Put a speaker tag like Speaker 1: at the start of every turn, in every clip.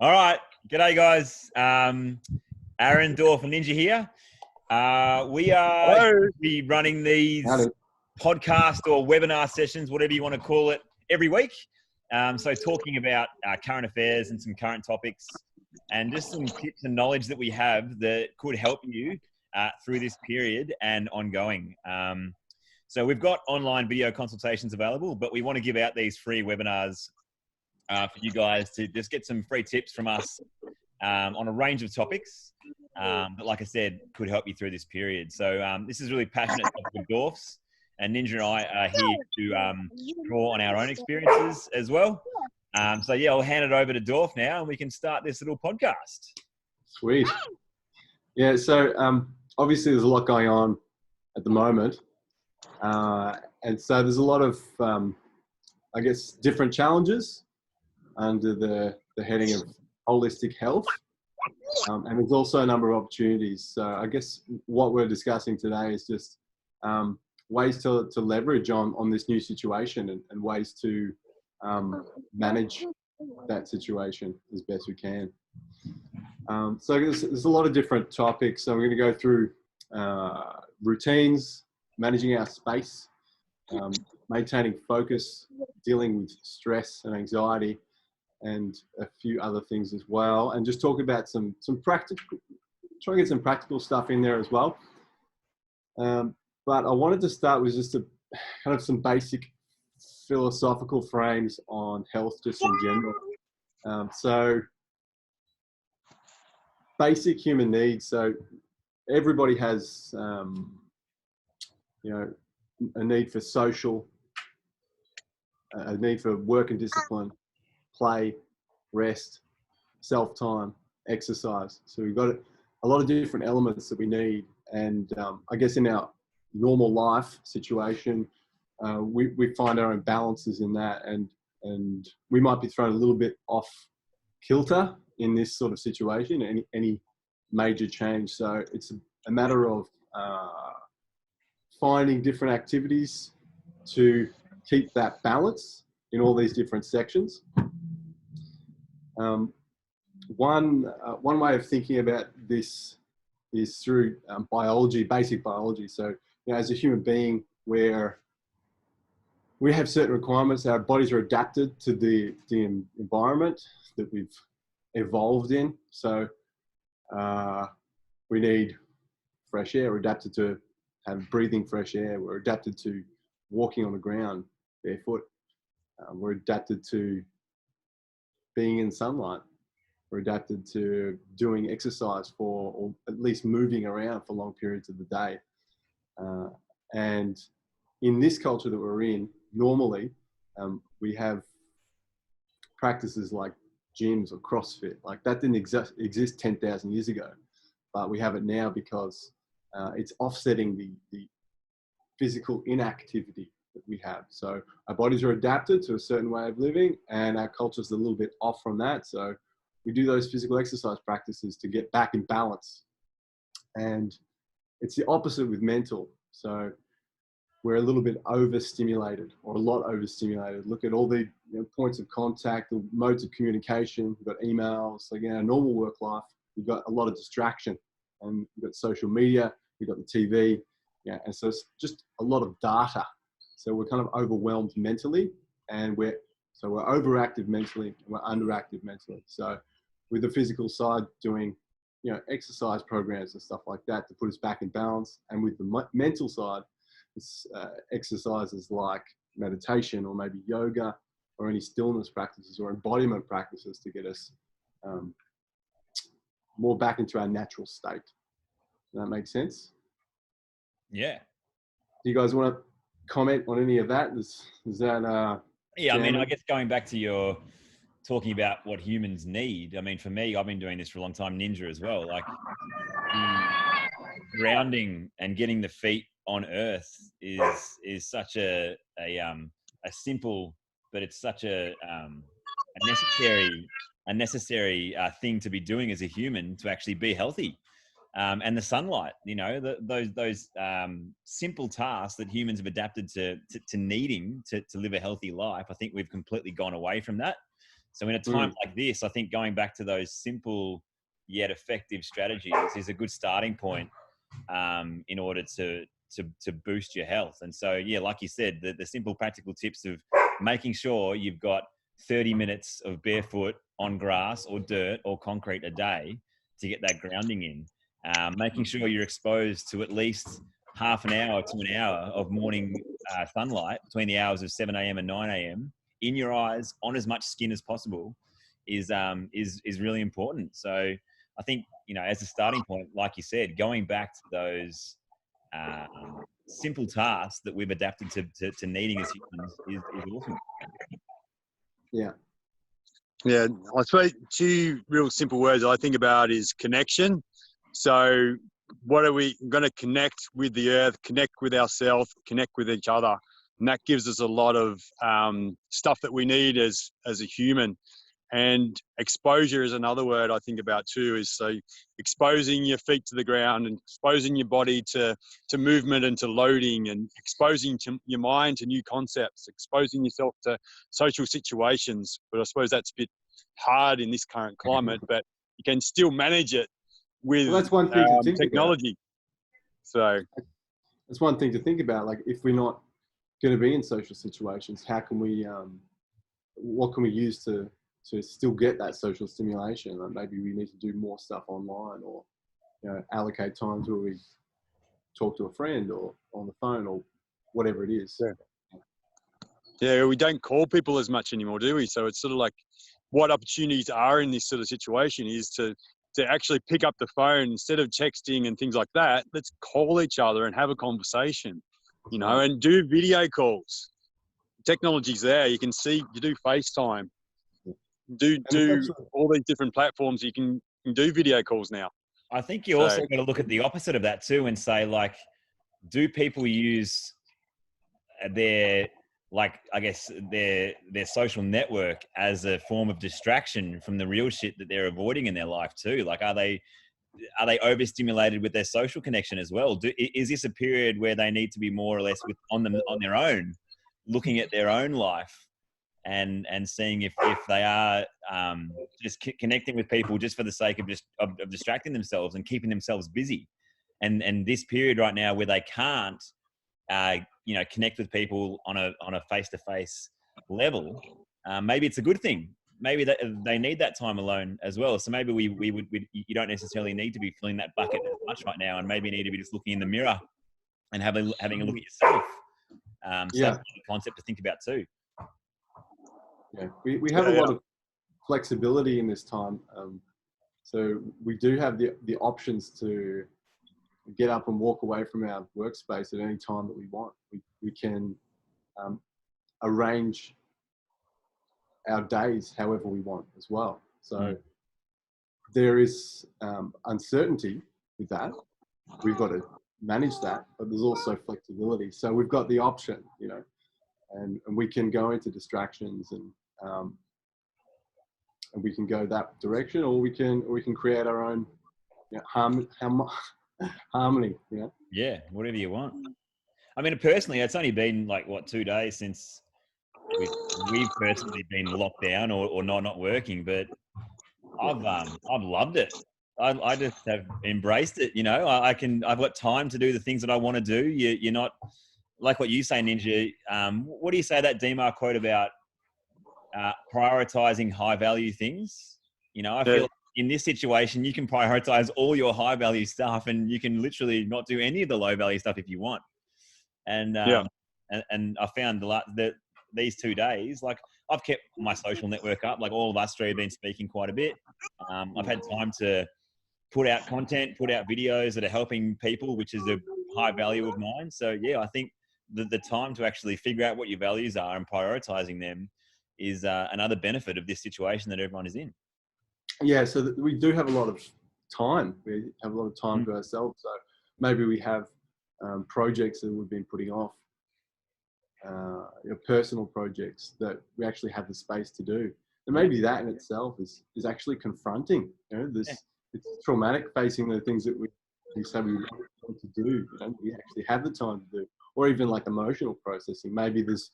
Speaker 1: All right. G'day, guys. Aaron, Dorf, and Ninja here. We are be running these podcast or webinar sessions, whatever you want to call it, every week. So talking about current affairs and some current topics and just some tips and knowledge that we have that could help you through this period and ongoing. So we've got online video consultations available, but we want to give out these free webinars for you guys to just get some free tips from us on a range of topics that, like I said, could help you through this period. So this is really passionate with Dorfs, and Ninja and I are here to draw on our own experiences as well. So yeah, I'll hand it over to Dorf now and we can start this little podcast.
Speaker 2: Sweet. Yeah, so obviously there's a lot going on at the moment. And so there's a lot of, I guess, different challenges under the heading of holistic health. And there's also a number of opportunities. So I guess what we're discussing today is just ways to leverage on this new situation and ways to manage that situation as best we can. So there's a lot of different topics. So we're going to go through routines, managing our space, maintaining focus, dealing with stress and anxiety, and a few other things as well. And just talk about some practical, try and get some practical stuff in there as well. But I wanted to start with just a kind of some basic philosophical frames on health just in general. So basic human needs. So everybody has, a need for social, a need for work and discipline, play, rest, self-time, exercise. So we've got a lot of different elements that we need. And I guess in our normal life situation, we find our own balances in that. And we might be thrown a little bit off kilter in this sort of situation, any major change. So it's a matter of finding different activities to keep that balance in all these different sections. One way of thinking about this is through biology, basic biology. So, as a human being, we have certain requirements. Our bodies are adapted to the environment that we've evolved in. So we need fresh air. We're adapted to have breathing fresh air. We're adapted to walking on the ground barefoot. We're adapted to being in sunlight. We're adapted to doing exercise or at least moving around for long periods of the day. And in this culture that we're in, normally we have practices like gyms or CrossFit. Like that didn't exist 10,000 years ago, but we have it now because it's offsetting the physical inactivity that we have. So our bodies are adapted to a certain way of living and our culture's a little bit off from that. So we do those physical exercise practices to get back in balance. And it's the opposite with mental. So we're a little bit overstimulated or a lot overstimulated. Look at all the points of contact, the modes of communication. We've got emails. Like in our normal work life, we've got a lot of distraction. And we've got social media, we've got the TV. Yeah, and so it's just a lot of data. So we're kind of overwhelmed mentally, and we're overactive mentally and we're underactive mentally. So with the physical side, doing exercise programs and stuff like that to put us back in balance, and with the mental side, it's exercises like meditation or maybe yoga or any stillness practices or embodiment practices to get us more back into our natural state. Does that make sense?
Speaker 1: Yeah.
Speaker 2: Do you guys want to comment on any of that? Is that
Speaker 1: yeah, I mean, I guess going back to your talking about what humans need, I mean, for me, I've been doing this for a long time, Ninja as well, like grounding and getting the feet on earth is such a simple, but it's such a necessary thing to be doing as a human to actually be healthy. and the sunlight. You know, those simple tasks that humans have adapted to needing to live a healthy life. I think we've completely gone away from that. So in a time like this, I think going back to those simple yet effective strategies is a good starting point in order to boost your health. And so, yeah, like you said, the simple practical tips of making sure you've got 30 minutes of barefoot on grass or dirt or concrete a day to get that grounding in. Making sure you're exposed to at least half an hour to an hour of morning sunlight between the hours of 7 a.m. and 9 a.m. in your eyes, on as much skin as possible, is really important. So I think, you know, as a starting point, like you said, going back to those simple tasks that we've adapted to needing as humans is awesome.
Speaker 3: Yeah. Yeah, I suppose two real simple words I think about is connection. So what are we going to connect with the earth, connect with ourselves, connect with each other? And that gives us a lot of stuff that we need as a human. And exposure is another word I think about too, is so exposing your feet to the ground and exposing your body to movement and to loading, and exposing your mind to new concepts, exposing yourself to social situations. But I suppose that's a bit hard in this current climate, but you can still manage it with
Speaker 2: that's one thing to think
Speaker 3: technology.
Speaker 2: About. So that's one thing to think about. Like, if we're not going to be in social situations, how can we, what can we use to still get that social stimulation? Like, maybe we need to do more stuff online, or, you know, allocate times where we talk to a friend or on the phone or whatever it is.
Speaker 3: Yeah, we don't call people as much anymore, do we? So it's sort of like, what opportunities are in this sort of situation is to actually pick up the phone instead of texting and things like that. Let's call each other and have a conversation, you know, and do video calls. Technology's there. You can see, you do FaceTime, do all these different platforms. You can do video calls now.
Speaker 1: I think you also got to look at the opposite of that too and say, like, do people use their, like, I guess their social network as a form of distraction from the real shit that they're avoiding in their life too? Like, are they overstimulated with their social connection as well? Is this a period where they need to be more or less on their own, looking at their own life and seeing if they are just connecting with people just for the sake of distracting themselves and keeping themselves busy? And this period right now where they can't you know, connect with people on a face-to-face level, maybe it's a good thing. Maybe they need that time alone as well. So maybe you don't necessarily need to be filling that bucket as much right now, and maybe you need to be just looking in the mirror and having a look at yourself. So that's a concept to think about too.
Speaker 2: Yeah, we have a lot of flexibility in this time. So we do have the options to get up and walk away from our workspace at any time that we want. We can arrange our days however we want as well. So there is uncertainty with that. We've got to manage that, but there's also flexibility. So we've got the option, you know, and we can go into distractions and we can go that direction, or we can create our own, you know, harmony, you know?
Speaker 1: Yeah, whatever you want. I mean, personally, it's only been like 2 days since we've personally been locked down or not working, but I've loved it. I just have embraced it. You know, I've got time to do the things that I want to do. You're not like what you say, Ninja. What do you say that DMAR quote about prioritizing high value things? You know, I feel like in this situation, you can prioritize all your high value stuff, and you can literally not do any of the low value stuff if you want. And and I found that these 2 days, like, I've kept my social network up. Like, all of us three have been speaking quite a bit. I've had time to put out content, put out videos that are helping people, which is a high value of mine. So yeah, I think the time to actually figure out what your values are and prioritizing them is another benefit of this situation that everyone is in.
Speaker 2: Yeah, so we do have a lot of time. We have a lot of time to ourselves. So maybe we have projects that we've been putting off, personal projects that we actually have the space to do. And maybe that in itself is actually confronting. You know, it's traumatic facing the things that we say we want to do, we actually have the time to do, or even like emotional processing. Maybe there's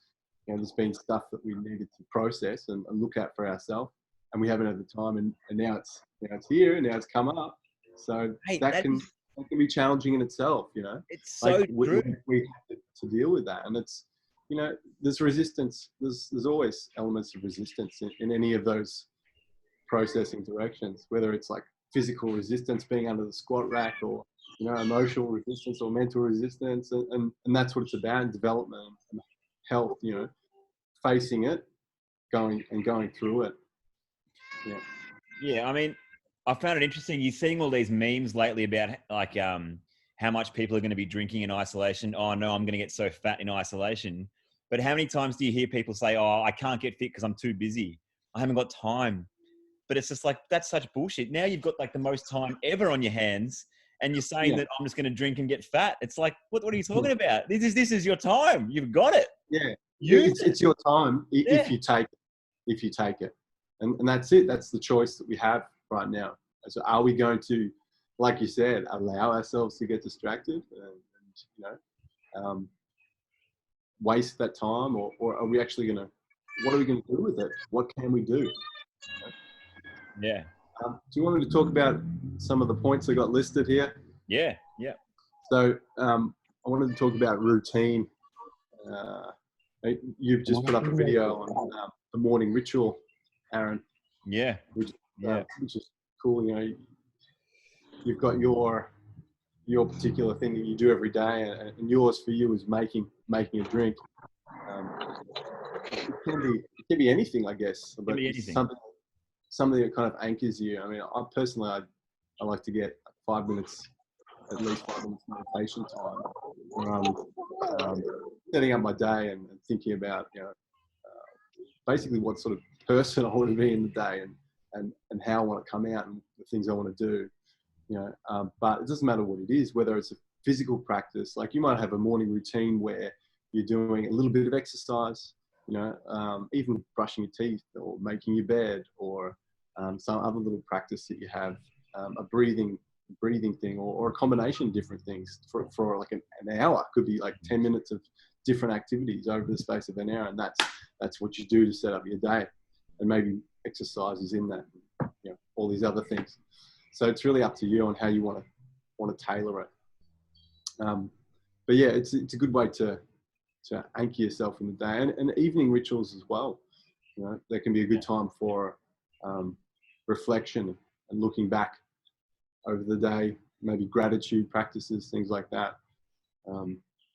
Speaker 2: been stuff that we needed to process and look at for ourselves, and we haven't had the time, and now it's here, and now it's come up. So that can be challenging in itself,
Speaker 1: It's so true.
Speaker 2: We have to deal with that, and it's there's resistance. There's always elements of resistance in any of those processing directions, whether it's like physical resistance being under the squat rack, or emotional resistance or mental resistance, and that's what it's about in development and health. Facing it, going through it.
Speaker 1: Yeah. I mean, I found it interesting. You're seeing all these memes lately about like how much people are going to be drinking in isolation. Oh no, I'm going to get so fat in isolation. But how many times do you hear people say, "Oh, I can't get fit because I'm too busy. I haven't got time." But it's just like, that's such bullshit. Now you've got like the most time ever on your hands, and you're saying that I'm just going to drink and get fat. It's like, what are you talking about? This is your time. You've got it.
Speaker 2: Yeah. It's your time if you take it. And that's it. That's the choice that we have right now. So are we going to, like you said, allow ourselves to get distracted and waste that time, or are we actually what are we going to do with it? What can we do?
Speaker 1: Yeah.
Speaker 2: Do you want me to talk about some of the points I got listed here?
Speaker 1: Yeah.
Speaker 2: So I wanted to talk about routine. You've just put up a video on the morning ritual, Aaron.
Speaker 1: Yeah.
Speaker 2: Which is cool. You've got your particular thing that you do every day, and yours for you is making a drink. It can be anything, I guess.
Speaker 1: It can be anything.
Speaker 2: Something that kind of anchors you. I mean, I personally, I like to get 5 minutes, at least 5 minutes meditation time, where I'm setting up my day and thinking about, basically what sort of person I want to be in the day, and how I want to come out, and the things I want to do. But it doesn't matter what it is, whether it's a physical practice, like you might have a morning routine where you're doing a little bit of exercise, even brushing your teeth or making your bed, or some other little practice that you have, a breathing thing, or a combination of different things for like an hour. Could be like 10 minutes of different activities over the space of an hour, and that's what you do to set up your day. And maybe exercise is in that, all these other things. So it's really up to you on how you want to tailor it. But yeah, it's a good way to anchor yourself in the day, and evening rituals as well. There can be a good time for reflection and looking back over the day, maybe gratitude practices, things like that.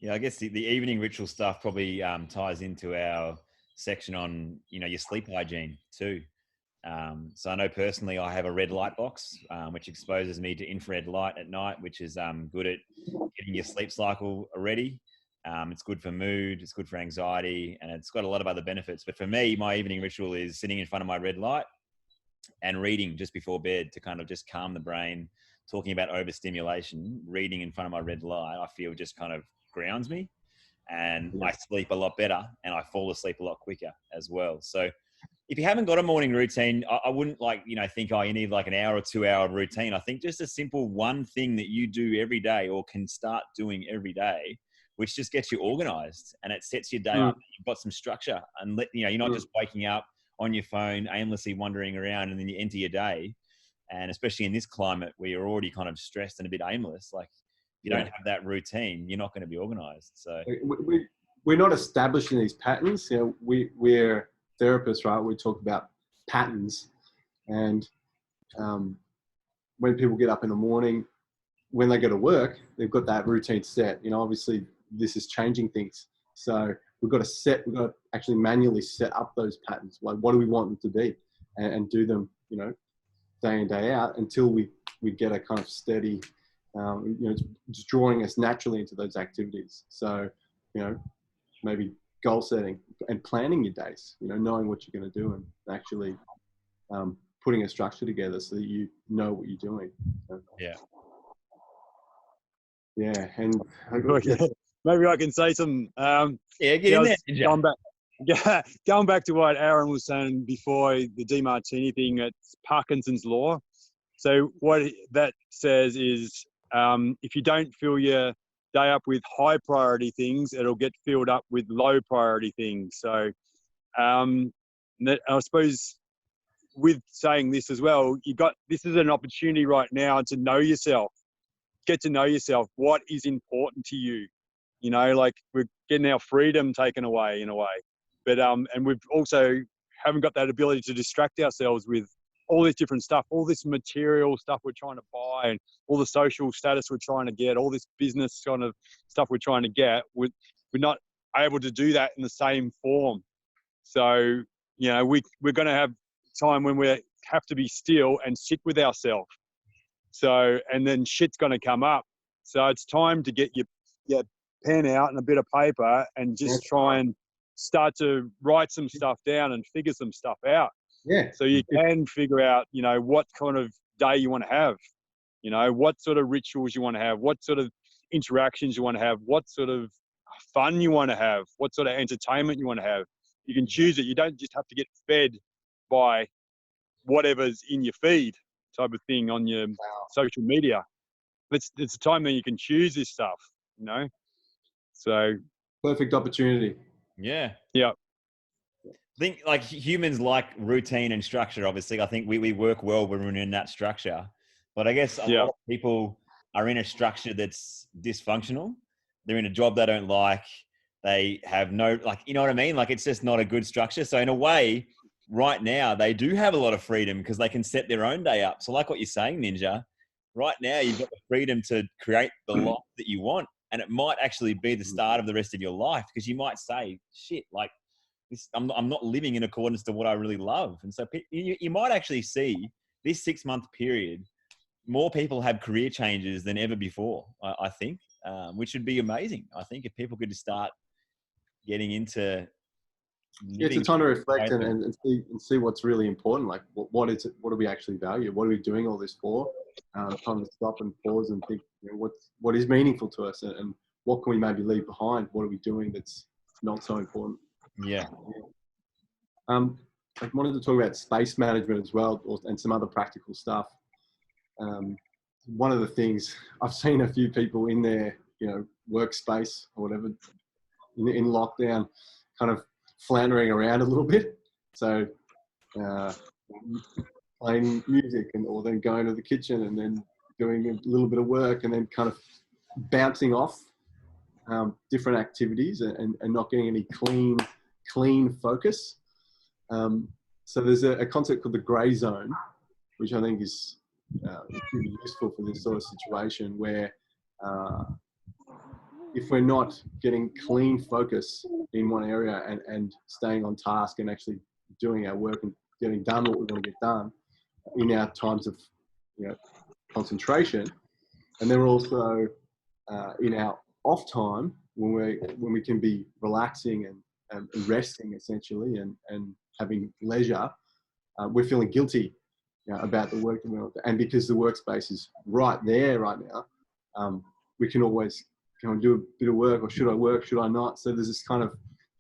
Speaker 1: I guess the evening ritual stuff probably ties into our section on, your sleep hygiene too. So I know personally I have a red light box, which exposes me to infrared light at night, which is good at getting your sleep cycle ready. It's good for mood, it's good for anxiety, and it's got a lot of other benefits. But for me, my evening ritual is sitting in front of my red light and reading just before bed to kind of just calm the brain. Talking about overstimulation, reading in front of my red light, I feel just kind of grounds me, and I sleep a lot better, and I fall asleep a lot quicker as well. So if you haven't got a morning routine, I wouldn't think, you need like an hour or 2 hour routine. I think just a simple one thing that you do every day, or can start doing every day, which just gets you organized, and it sets your day up. You've got some structure, and you're not just waking up on your phone, aimlessly wandering around, and then you enter your day. And especially in this climate where you're already kind of stressed and a bit aimless, like if you don't have that routine, you're not going to be organized. So
Speaker 2: we're not establishing these patterns. We're therapists, right? We talk about patterns, and when people get up in the morning, when they go to work, they've got that routine set. Obviously this is changing things, so we've got to actually manually set up those patterns. Like, what do we want them to be, and do them, day in, day out, until we get a kind of steady, just drawing us naturally into those activities. So, maybe goal setting and planning your days, knowing what you're going to do, and actually putting a structure together so that you know what you're doing. Yeah. And
Speaker 3: maybe I can say some.
Speaker 1: Get in there.
Speaker 3: Going back to what Aaron was saying before, the DeMartini thing, it's Parkinson's law. So what that says is If you don't fill your day up with high priority things, it'll get filled up with low priority things. So I suppose with saying this as well, this is an opportunity right now to know yourself, get to know yourself. What is important to you? You know, like we're getting our freedom taken away in a way, but and we've also haven't got that ability to distract ourselves with all this different stuff, all this material stuff we're trying to buy, and all the social status we're trying to get, all this business kind of stuff we're trying to get. We're not able to do that in the same form. So, you know, we're going to have time when we have to be still and sit with ourselves. So, and then shit's going to come up. So it's time to get your pen out and a bit of paper and just try and start to write some stuff down and figure some stuff out.
Speaker 2: Yeah.
Speaker 3: So you can figure out, you know, what kind of day you want to have, you know, what sort of rituals you want to have, what sort of interactions you want to have, what sort of fun you want to have, what sort of entertainment you want to have. You can choose it. You don't just have to get fed by whatever's in your feed type of thing on your social media. It's a time that you can choose this stuff, you know? So.
Speaker 2: Perfect opportunity.
Speaker 1: Yeah.
Speaker 3: Yeah.
Speaker 1: I think like humans like routine and structure. Obviously, I think we work well when we're in that structure. But I guess a lot of people are in a structure that's dysfunctional. They're in a job they don't like. They have no, like, you know what I mean? Like, it's just not a good structure. So in a way, right now, they do have a lot of freedom because they can set their own day up. So like what you're saying, Ninja, right now you've got the freedom to create the life that you want. And it might actually be the start of the rest of your life, because you might say, shit, like, I'm not living in accordance to what I really love. And so you might actually see this 6-month period, more people have career changes than ever before, I think, which would be amazing. I think if people could just start getting into
Speaker 2: it's a time to reflect and see what's really important. Like what is it? What do we actually value? What are we doing all this for? Time to stop and pause and think, you know, what is meaningful to us, and what can we maybe leave behind? What are we doing that's not so important?
Speaker 1: Yeah.
Speaker 2: I wanted to talk about space management as well, and some other practical stuff. One of the things I've seen a few people in their, you know, workspace or whatever in lockdown, kind of floundering around a little bit. So playing music or then going to the kitchen and then doing a little bit of work and then kind of bouncing off different activities and not getting any clean focus. So there's a concept called the gray zone, which I think is really useful for this sort of situation, where if we're not getting clean focus in one area and staying on task and actually doing our work and getting done what we want to get done in our times of, you know, concentration, and then we're also in our off time when we can be relaxing and resting essentially and having leisure, we're feeling guilty, you know, about the work that we're not doing. And because the workspace is right there right now, we can always go and do a bit of work, or should I work, should I not? So there's this kind of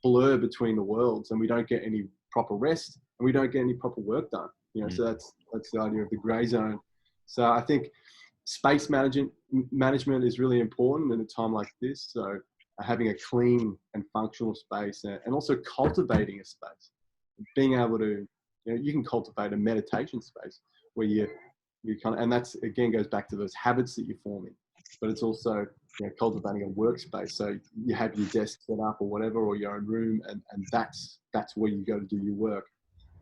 Speaker 2: blur between the worlds, and we don't get any proper rest and we don't get any proper work done, you know. So that's the idea of the gray zone. So I think space management is really important in a time like this. So having a clean and functional space, and also cultivating a space, being able to, you know, you can cultivate a meditation space where you kind of, and that's again goes back to those habits that you're forming, but it's also, you know, cultivating a workspace. So you have your desk set up or whatever, or your own room, and that's where you go to do your work.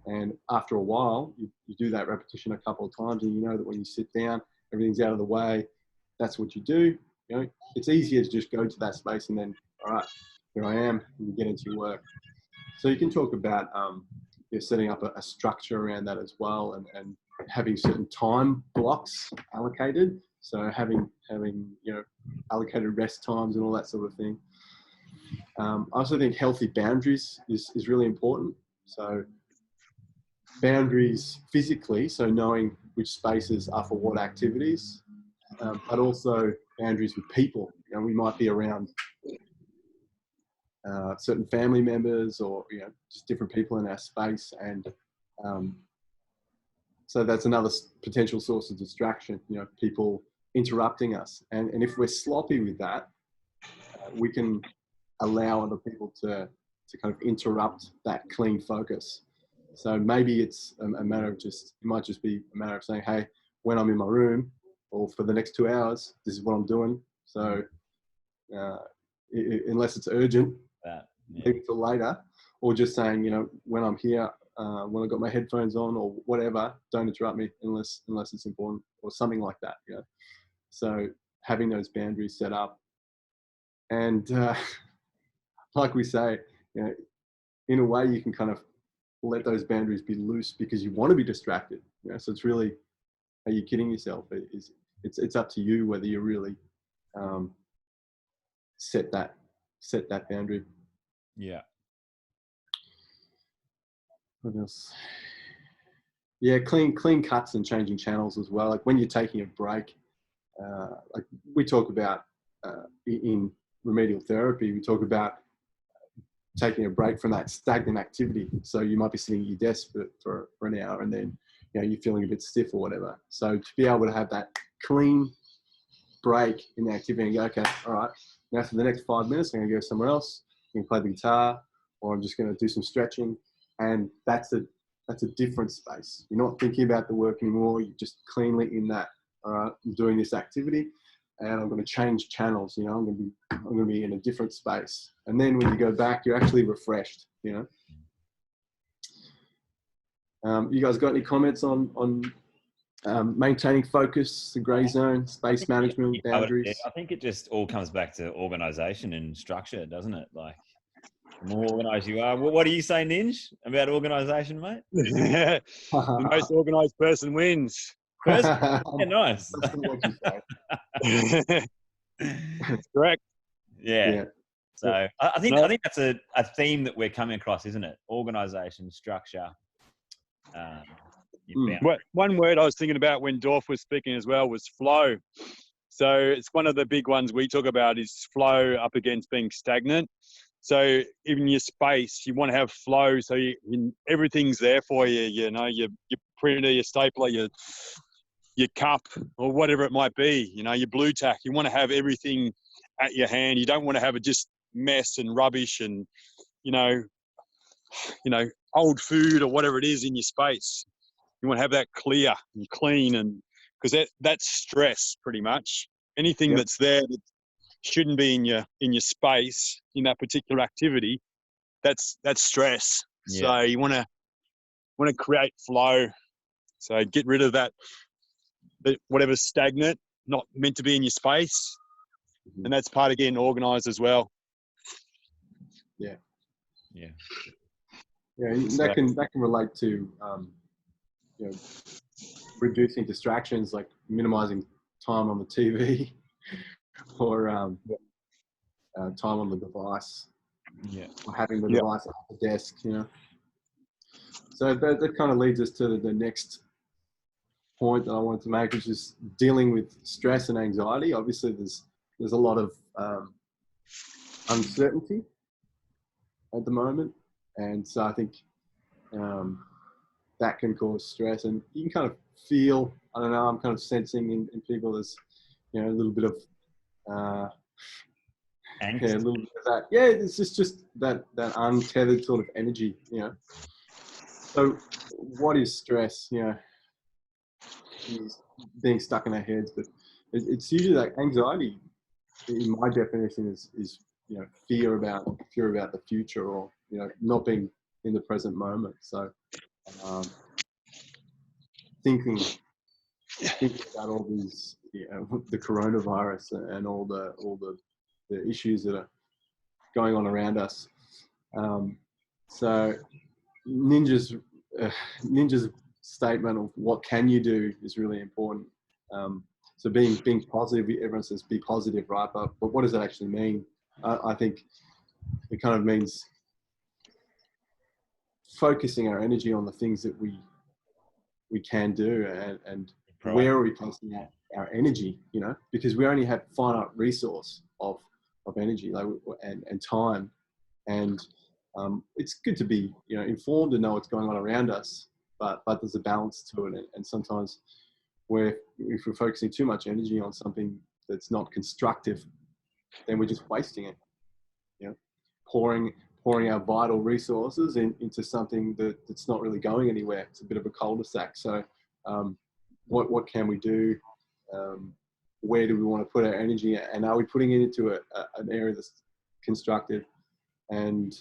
Speaker 2: And after a while, you do that repetition a couple of times, and you know that when you sit down, everything's out of the way. That's what you do. You know, it's easier to just go to that space and then, all right, here I am, and you get into your work. So you can talk about you're setting up a structure around that as well, and having certain time blocks allocated. So having you know, allocated rest times and all that sort of thing. I also think healthy boundaries is really important. So boundaries physically, so knowing which spaces are for what activities, but also boundaries with people. You know, we might be around certain family members, or, you know, just different people in our space, and so that's another potential source of distraction. You know, people interrupting us. And if we're sloppy with that, we can allow other people to kind of interrupt that clean focus. So maybe it's a matter of it might just be a matter of saying, hey, when I'm in my room or for the next 2 hours, this is what I'm doing. So unless it's urgent, leave it till later, or just saying, when I'm here, when I've got my headphones on or whatever, don't interrupt me unless it's important or something like that. So having those boundaries set up, and like we say, in a way you can kind of let those boundaries be loose because you want to be distracted. So it's really, are you kidding yourself? It's up to you whether you really set that boundary.
Speaker 1: Yeah.
Speaker 2: What else? Yeah, clean cuts and changing channels as well. Like when you're taking a break, like we talk about in remedial therapy, we talk about taking a break from that stagnant activity. So you might be sitting at your desk for an hour, and then you're feeling a bit stiff or whatever. So to be able to have that clean break in the activity and go, okay, all right, now for the next 5 minutes, I'm going to go somewhere else. I'm going to play the guitar, or I'm just going to do some stretching. And that's a different space. You're not thinking about the work anymore. You're just cleanly in that, all right, I'm doing this activity and I'm going to change channels. I'm going to be in a different space. And then when you go back, you're actually refreshed, You guys got any comments on maintaining focus, the grey zone, space management, boundaries?
Speaker 1: I think it just all comes back to organisation and structure, doesn't it? Like, the more organised you are. What do you say, Ninj, about organisation, mate?
Speaker 3: The most organised person wins.
Speaker 1: Person? Yeah, nice.
Speaker 2: That's not what you say.
Speaker 3: That's correct.
Speaker 1: Yeah. So I think that's a theme that we're coming across, isn't it? Organisation, structure.
Speaker 3: One word I was thinking about when Dorf was speaking as well was flow. So it's one of the big ones we talk about is flow up against being stagnant. So even your space, you want to have flow. So everything's there for you. Your printer, your stapler, your cup, or whatever it might be. Your blue tack. You want to have everything at your hand. You don't want to have it just mess and rubbish and old food or whatever it is in your space. You want to have that clear and clean, and because that's stress pretty much. Anything that's there that shouldn't be in your space in that particular activity, that's stress. So you want to create flow. So get rid of that whatever's stagnant, not meant to be in your space, and that's part of getting organised as well.
Speaker 2: Yeah. That can relate to reducing distractions, like minimizing time on the TV or time on the device. Or having the device at the desk. So that kind of leads us to the next point that I wanted to make, which is dealing with stress and anxiety. Obviously, there's a lot of uncertainty at the moment, and so I think that can cause stress, and you can kind of feel, I don't know, I'm kind of sensing in people there's a little bit of
Speaker 1: angst.
Speaker 2: A little bit of that. Yeah, it's just that untethered sort of energy. So what is stress? Is being stuck in our heads, but it's usually like anxiety. In my definition, is fear about the future, or not being in the present moment. So thinking about all these, the coronavirus and all the issues that are going on around us. So Ninja's statement of what can you do is really important. So being positive, everyone says be positive, right? But what does that actually mean? I think it kind of means focusing our energy on the things that we can do, and where are we placing our energy? Because we only have finite resource of energy, and time, and it's good to be informed and know what's going on around us, but there's a balance to it, and sometimes where if we're focusing too much energy on something that's not constructive, then we're just wasting it. You know, pouring our vital resources into something that's not really going anywhere. It's a bit of a cul-de-sac. So what can we do? Where do we want to put our energy, and are we putting it into an area that's constructive, and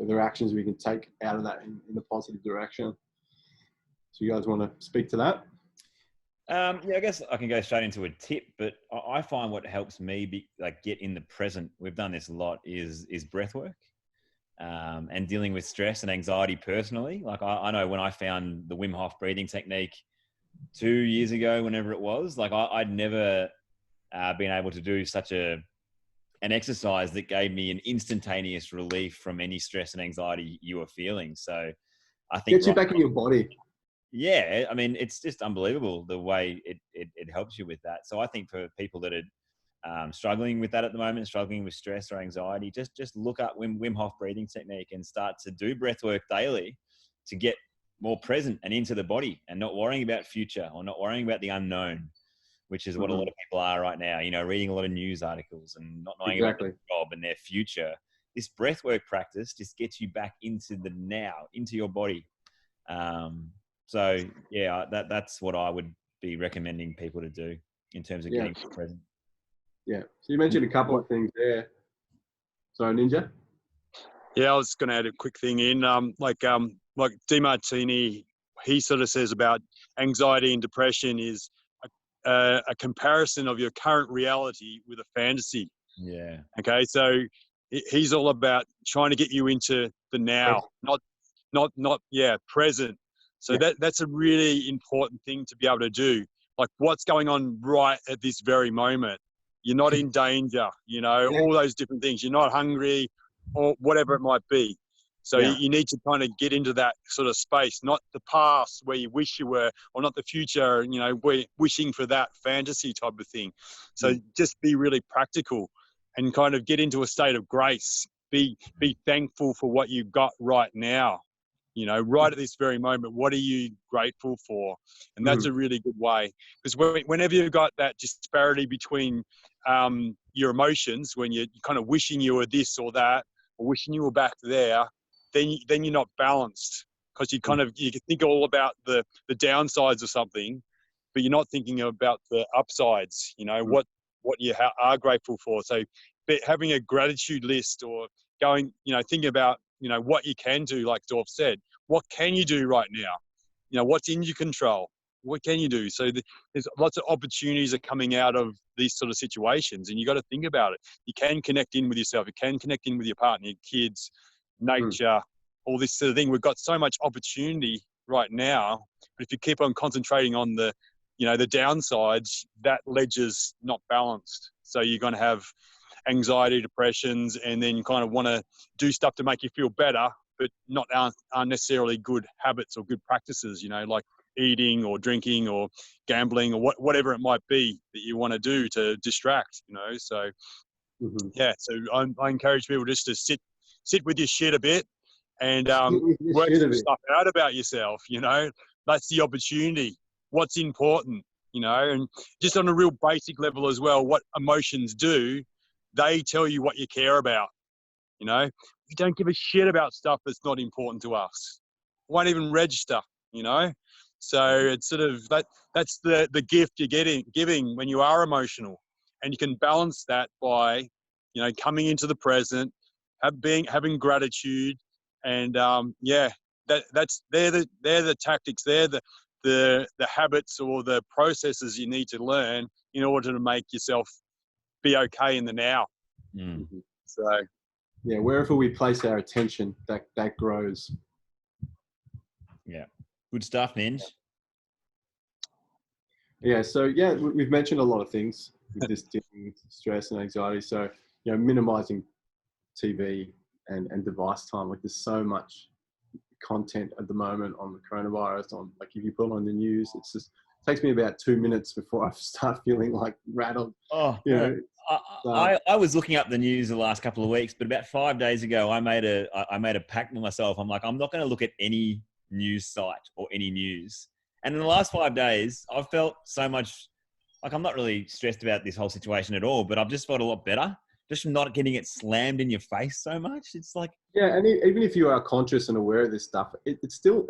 Speaker 2: there are actions we can take out of that in a positive direction? So you guys want to speak to that?
Speaker 1: Yeah, I guess I can go straight into a tip, but I find what helps me get in the present. We've done this a lot is breath work, and dealing with stress and anxiety personally. Like I know when I found the Wim Hof breathing technique 2 years ago, whenever it was, like I'd never been able to do such an exercise that gave me an instantaneous relief from any stress and anxiety you were feeling. So I think
Speaker 2: gets you back in your body.
Speaker 1: Yeah, I mean, it's just unbelievable the way it helps you with that. So I think for people that are struggling with that at the moment, struggling with stress or anxiety, just look up Wim Hof breathing technique and start to do breath work daily to get more present and into the body, and not worrying about future or not worrying about the unknown, which is what a lot of people are right now, you know, reading a lot of news articles and not knowing about their job and their future. This breath work practice just gets you back into the now, into your body. So yeah, that's what I would be recommending people to do in terms of getting present. Yeah.
Speaker 2: So you mentioned a couple of things there. Sorry, Ninja?
Speaker 3: Yeah, I was going to add a quick thing in. Like DeMartini, he sort of says about anxiety and depression is a comparison of your current reality with a fantasy.
Speaker 1: Yeah.
Speaker 3: Okay, so he's all about trying to get you into the now, not present. So that's a really important thing to be able to do. Like, what's going on right at this very moment? You're not in danger, you know, all those different things. You're not hungry or whatever it might be. So you need to kind of get into that sort of space, not the past where you wish you were, or not the future, you know, where wishing for that fantasy type of thing. So just be really practical and kind of get into a state of grace. Be thankful for what you've got right now. You know, right at this very moment, what are you grateful for? And that's a really good way. Because whenever you've got that disparity between your emotions, when you're kind of wishing you were this or that, or wishing you were back there, then you're not balanced. Because you can think all about the downsides of something, but you're not thinking about the upsides. You know, what you are grateful for. So having a gratitude list, or going, you know, thinking about, you know, what you can do, like Dorf said, what can you do right now? You know, what's in your control? What can you do? So there's lots of opportunities are coming out of these sort of situations, and you got to think about it. You can connect in with yourself. You can connect in with your partner, your kids, nature, all this sort of thing. We've got so much opportunity right now, but if you keep on concentrating on the, you know, the downsides, that ledger's not balanced. So you're going to have anxiety, depressions, and then you kind of want to do stuff to make you feel better, but aren't necessarily good habits or good practices, you know, like eating or drinking or gambling or whatever it might be that you want to do to distract, you know. So so I encourage people just to sit with your shit a bit and work some stuff out about yourself, you know. That's the opportunity. What's important, you know, and just on a real basic level as well, what emotions do, they tell you what you care about, you know. You don't give a shit about stuff that's not important to us. Won't even register, you know. So it's sort of that's the gift you're giving when you are emotional, and you can balance that by, you know, coming into the present, having gratitude, and they're the tactics, they're the habits or the processes you need to learn in order to make yourself be okay in the now. So
Speaker 2: wherever we place our attention, that grows.
Speaker 1: Good stuff, Ninj.
Speaker 2: So we've mentioned a lot of things with this dealing with stress and anxiety. So, you know, minimizing TV and device time. Like, there's so much content at the moment on the coronavirus. On, like, if you put on the news, it takes me about 2 minutes before I start feeling like rattled.
Speaker 1: I was looking up the news the last couple of weeks, but about 5 days ago, I made a pact with myself. I'm like, I'm not going to look at any news site or any news And in the last 5 days, I've felt so much like I'm not really stressed about this whole situation at all, but I've just felt a lot better just from not getting it slammed in your face so much. It's like,
Speaker 2: yeah, and even if you are conscious and aware of this stuff, it still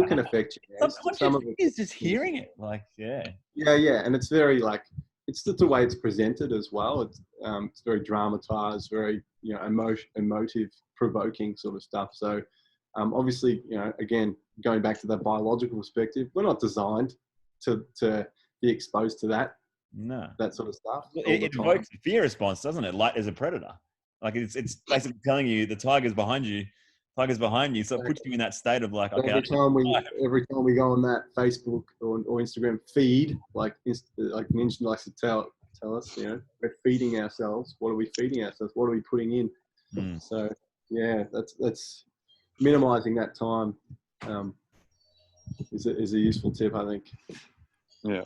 Speaker 2: can affect you.
Speaker 1: Subconscious
Speaker 2: Some of it
Speaker 1: is just hearing it. Like, yeah,
Speaker 2: and it's very like it's just the way it's presented as well. It's very dramatized, very emotive, provoking sort of stuff. So obviously, again, going back to that biological perspective, we're not designed to be exposed to that sort of stuff.
Speaker 1: It evokes a fear response, doesn't it? Like as a predator, like it's basically telling you the tiger's behind you, so it puts you in that state of like, okay.
Speaker 2: Every time we go on that Facebook or Instagram feed, like Ninja likes to tell us, we're feeding ourselves. What are we feeding ourselves? What are we putting in? So yeah, that's minimizing that time is a useful tip, I think.
Speaker 3: Yeah.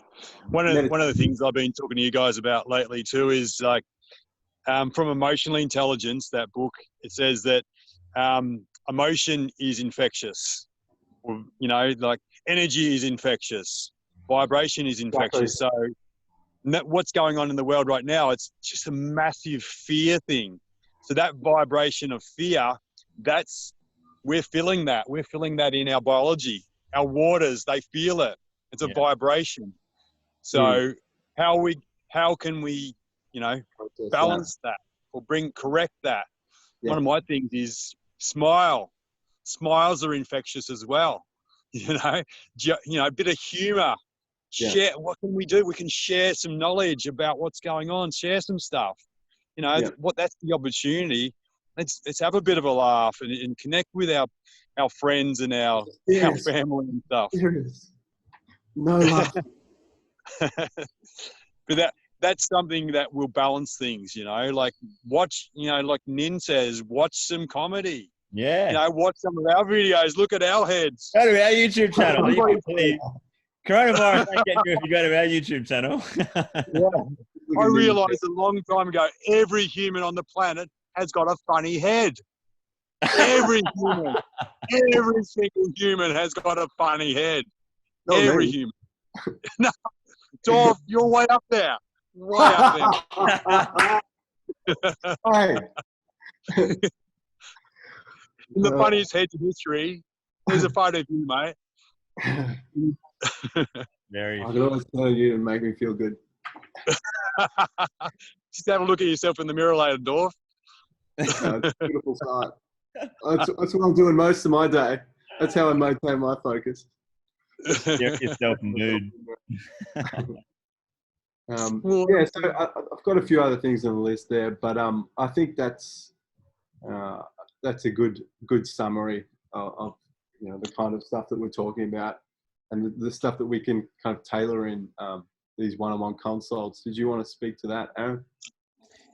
Speaker 3: One of the things I've been talking to you guys about lately too is like from Emotional Intelligence, that book, it says that emotion is infectious. Or, like energy is infectious. Vibration is infectious. So what's going on in the world right now, it's just a massive fear thing. So that vibration of fear, we're feeling that. We're feeling that in our biology. Our waters, they feel it. It's a vibration. So how can we, balance that or correct that? Yeah. One of my things is smile. Smiles are infectious as well. A bit of humor. Share. What can we do? We can share some knowledge about what's going on. Share some stuff. That's the opportunity. Let's have a bit of a laugh and connect with our friends and our family and stuff.
Speaker 2: No laugh.
Speaker 3: But that's something that will balance things, like watch, like Nin says, watch some comedy.
Speaker 1: Yeah.
Speaker 3: Watch some of our videos. Look at our heads.
Speaker 1: Go to our YouTube channel. Coronavirus won't get you if you go to our YouTube channel.
Speaker 3: I realized a long time ago, every human on the planet has got a funny head. Every single human has got a funny head. Every human. No, Dorf, you're way up there. Way up there.
Speaker 2: Hey.
Speaker 3: In the funniest heads in history, there's a photo of you, mate.
Speaker 1: Very.
Speaker 2: I can always tell you to make me feel good.
Speaker 3: Just have a look at yourself in the mirror later, Dorf.
Speaker 2: It's a beautiful sight. That's what I'm doing most of my day. That's how I maintain my focus.
Speaker 1: Yourself nude.
Speaker 2: So I've got a few other things on the list there, but I think that's a good summary of the kind of stuff that we're talking about and the stuff that we can kind of tailor in these one-on-one consults. Did you want to speak to that, Aaron?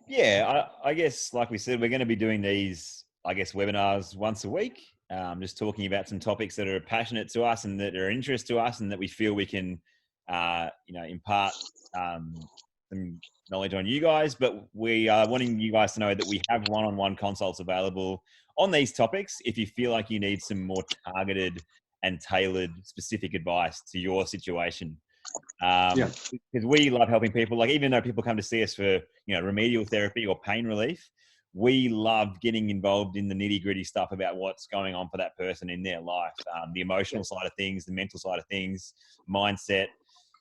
Speaker 1: Yeah, I guess, like we said, we're going to be doing these, webinars once a week, just talking about some topics that are passionate to us and that are of interest to us and that we feel we can, impart some knowledge on you guys. But we are wanting you guys to know that we have one-on-one consults available on these topics if you feel like you need some more targeted and tailored specific advice to your situation. Because we love helping people. Like, even though people come to see us for, remedial therapy or pain relief, we love getting involved in the nitty gritty stuff about what's going on for that person in their life, the emotional side of things, the mental side of things, mindset.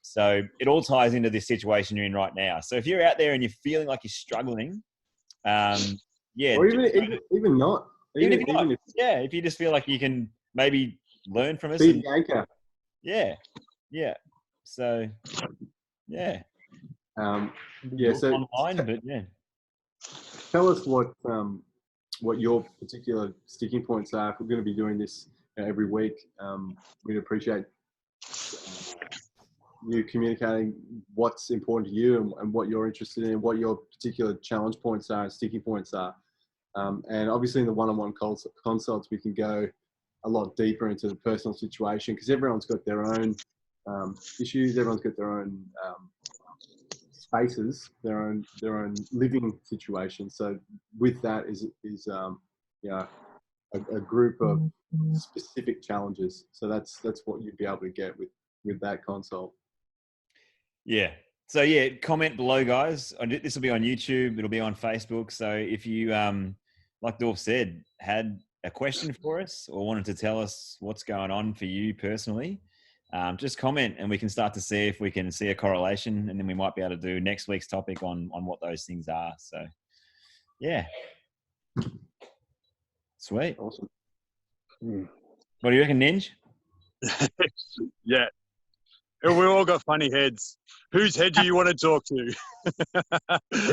Speaker 1: So it all ties into this situation you're in right now. So if you're out there and you're feeling like you're struggling, or
Speaker 2: even not,
Speaker 1: if you just feel like you can maybe learn from us.
Speaker 2: Be the anchor.
Speaker 1: Yeah. So,
Speaker 2: So
Speaker 1: online, but yeah.
Speaker 2: Tell us what your particular sticking points are. If we're going to be doing this every week, we'd appreciate you communicating what's important to you and what you're interested in, what your particular challenge points are and sticking points are. And obviously in the one-on-one consults, we can go a lot deeper into the personal situation because everyone's got their own issues, everyone's got their own spaces, their own living situation. So with that is a group of specific challenges. So that's what you'd be able to get with with that consult.
Speaker 1: Yeah. So yeah, comment below, guys. This will be on YouTube. It'll be on Facebook. So if you, like Dorf said, had a question for us or wanted to tell us what's going on for you personally, just comment and we can start to see if we can see a correlation, and then we might be able to do next week's topic on what those things are. So yeah. Sweet.
Speaker 2: Awesome.
Speaker 1: What do you reckon, Ninj?
Speaker 3: Yeah. We all got funny heads. Whose head do you want to talk to?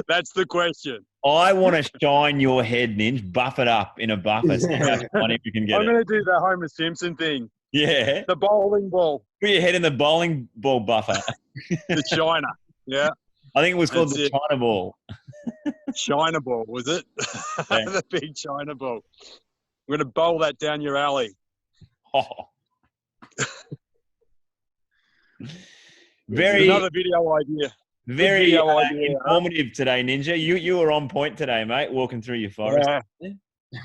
Speaker 3: That's the question.
Speaker 1: I want to shine your head, Ninj. Buff it up in a buffer. See how funny we can get
Speaker 3: I'm going to do the Homer Simpson thing.
Speaker 1: Yeah.
Speaker 3: The bowling ball.
Speaker 1: Put your head in the bowling ball buffer.
Speaker 3: The China. Yeah.
Speaker 1: I think it was called the China ball.
Speaker 3: China ball, was it?
Speaker 1: Yeah.
Speaker 3: The big China ball. I'm going to bowl that down your alley.
Speaker 1: Oh. Very
Speaker 3: another video idea.
Speaker 1: Very informative today, Ninja. You were on point today, mate. Walking through your forest.
Speaker 3: Yeah.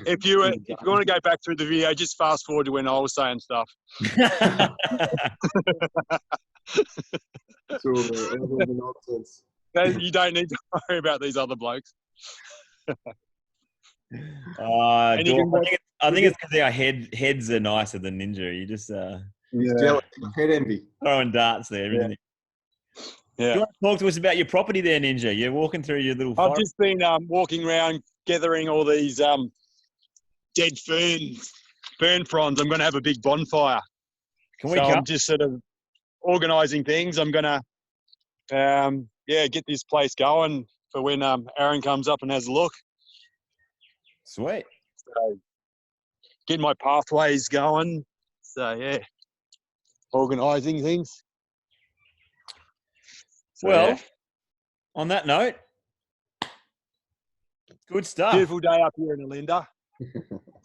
Speaker 3: If you want to go back through the video, just fast forward to when I was saying stuff.
Speaker 2: It's all the nonsense.
Speaker 3: You don't need to worry about these other blokes.
Speaker 1: I think it's because our heads are nicer than Ninja. You just
Speaker 2: jealous, head envy.
Speaker 1: Throwing darts there.
Speaker 3: Yeah.
Speaker 1: Do you want to talk to us about your property there, Ninja? You're walking through your little forest.
Speaker 3: I've just been walking around gathering all these dead fern fronds. I'm going to have a big bonfire. I'm just sort of organising things. I'm going to, get this place going for when Aaron comes up and has a look.
Speaker 1: Sweet.
Speaker 3: So, getting my pathways going. So, yeah, organising things. So,
Speaker 1: well, on that note, good stuff.
Speaker 3: Beautiful day up here in Alinda.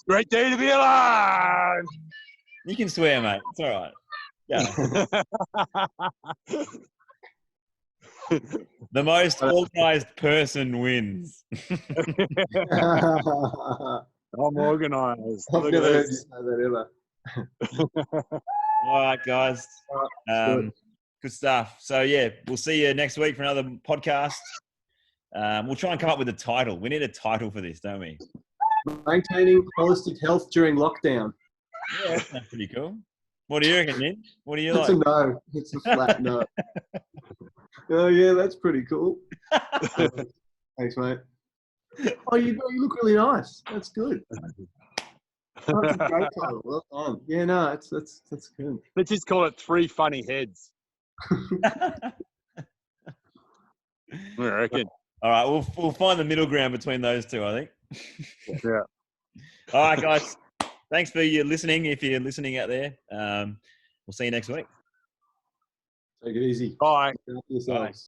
Speaker 3: Great day to be alive.
Speaker 1: You can swear, mate. It's all right. Yeah. The most organised person wins.
Speaker 3: I'm organised.
Speaker 2: I've never heard you say that ever.
Speaker 1: All right, guys. Good stuff. So, yeah, we'll see you next week for another podcast. We'll try and come up with a title. We need a title for this, don't we?
Speaker 2: Maintaining holistic health during lockdown.
Speaker 1: Yeah, that's pretty cool. What do you reckon, Nick? What do you
Speaker 2: It's
Speaker 1: like?
Speaker 2: a no. It's a flat no. Oh, yeah, that's pretty cool. Thanks, mate. Oh, you look really nice. That's good. That's a great title. Well done. Yeah, no, that's good.
Speaker 3: Let's just call it 3 funny heads. I reckon.
Speaker 1: All right, we'll find the middle ground between those two, I think.
Speaker 3: Yeah.
Speaker 1: All right, guys. Thanks for your listening. If you're listening out there, we'll see you next week.
Speaker 2: Take it easy.
Speaker 3: Bye.
Speaker 2: Look after yourselves.